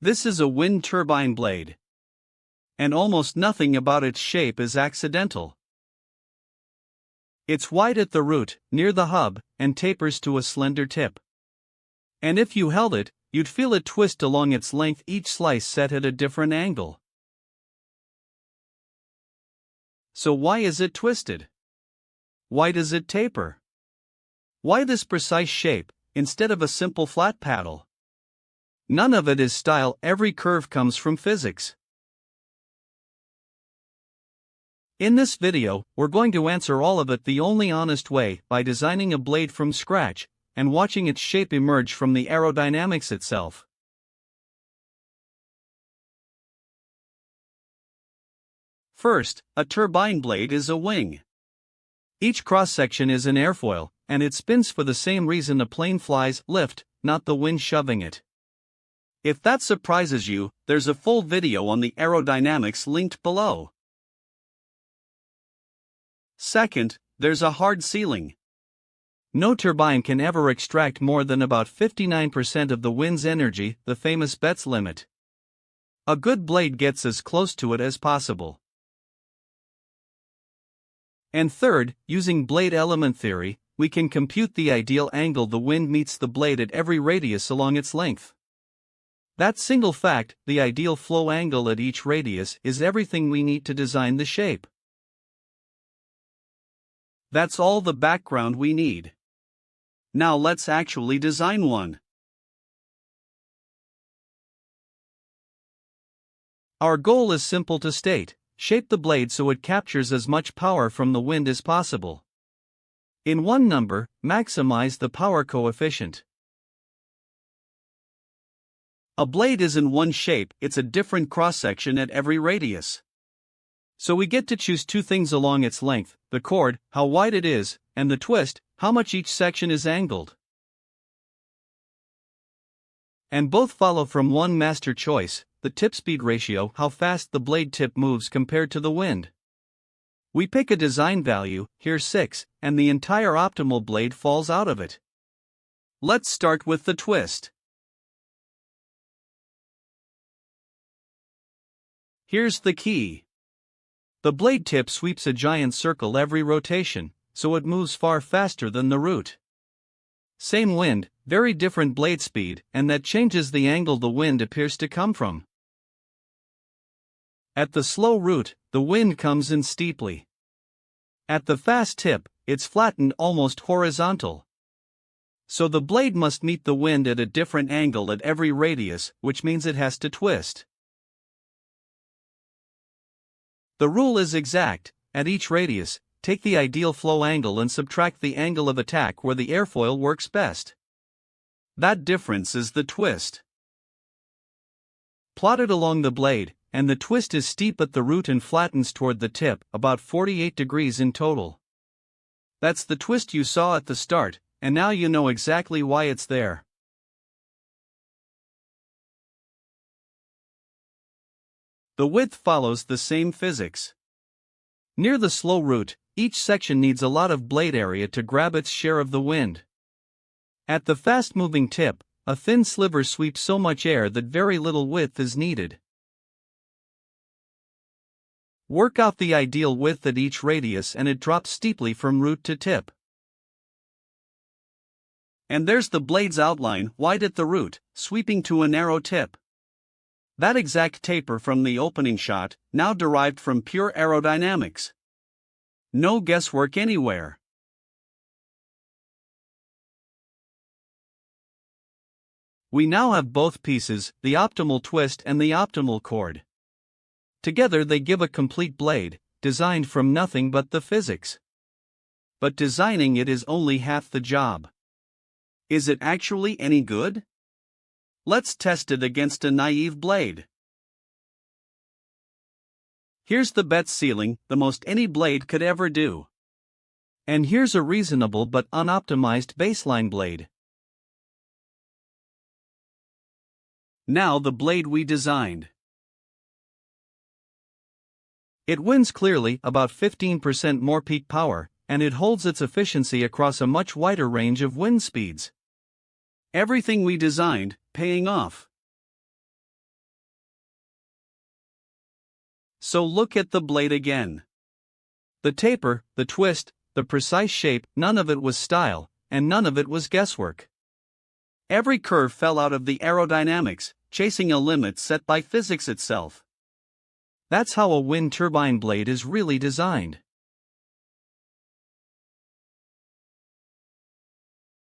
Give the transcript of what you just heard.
This is a wind turbine blade. And almost nothing about its shape is accidental. It's wide at the root, near the hub, and tapers to a slender tip. And if you held it, you'd feel it twist along its length, each slice set at a different angle. So why is it twisted? Why does it taper? Why this precise shape, instead of a simple flat paddle? None of it is style, every curve comes from physics. In this video, we're going to answer all of it the only honest way, by designing a blade from scratch, and watching its shape emerge from the aerodynamics itself. First, a turbine blade is a wing. Each cross-section is an airfoil, and it spins for the same reason a plane flies, lift, not the wind shoving it. If that surprises you, there's a full video on the aerodynamics linked below. Second, there's a hard ceiling. No turbine can ever extract more than about 59% of the wind's energy, the famous Betz limit. A good blade gets as close to it as possible. And third, using blade element theory, we can compute the ideal angle the wind meets the blade at every radius along its length. That single fact, the ideal flow angle at each radius, is everything we need to design the shape. That's all the background we need. Now let's actually design one. Our goal is simple to state: shape the blade so it captures as much power from the wind as possible. In one number, maximize the power coefficient. A blade isn't one shape, it's a different cross-section at every radius. So we get to choose two things along its length: the chord, how wide it is, and the twist, how much each section is angled. And both follow from one master choice: the tip speed ratio, how fast the blade tip moves compared to the wind. We pick a design value, here 6, and the entire optimal blade falls out of it. Let's start with the twist. Here's the key. The blade tip sweeps a giant circle every rotation, so it moves far faster than the root. Same wind, very different blade speed, and that changes the angle the wind appears to come from. At the slow root, the wind comes in steeply. At the fast tip, it's flattened, almost horizontal. So the blade must meet the wind at a different angle at every radius, which means it has to twist. The rule is exact: at each radius, take the ideal flow angle and subtract the angle of attack where the airfoil works best. That difference is the twist. Plot it along the blade, and the twist is steep at the root and flattens toward the tip, about 48 degrees in total. That's the twist you saw at the start, and now you know exactly why it's there. The width follows the same physics. Near the slow root, each section needs a lot of blade area to grab its share of the wind. At the fast-moving tip, a thin sliver sweeps so much air that very little width is needed. Work out the ideal width at each radius and it drops steeply from root to tip. And there's the blade's outline, wide at the root, sweeping to a narrow tip. That exact taper from the opening shot, now derived from pure aerodynamics. No guesswork anywhere. We now have both pieces, the optimal twist and the optimal chord. Together they give a complete blade, designed from nothing but the physics. But designing it is only half the job. Is it actually any good? Let's test it against a naive blade. Here's the Betz ceiling, the most any blade could ever do. And here's a reasonable but unoptimized baseline blade. Now the blade we designed. It wins clearly, about 15% more peak power, and it holds its efficiency across a much wider range of wind speeds. Everything we designed, paying off. So look at the blade again. The taper, the twist, the precise shape, none of it was style, and none of it was guesswork. Every curve fell out of the aerodynamics, chasing a limit set by physics itself. That's how a wind turbine blade is really designed.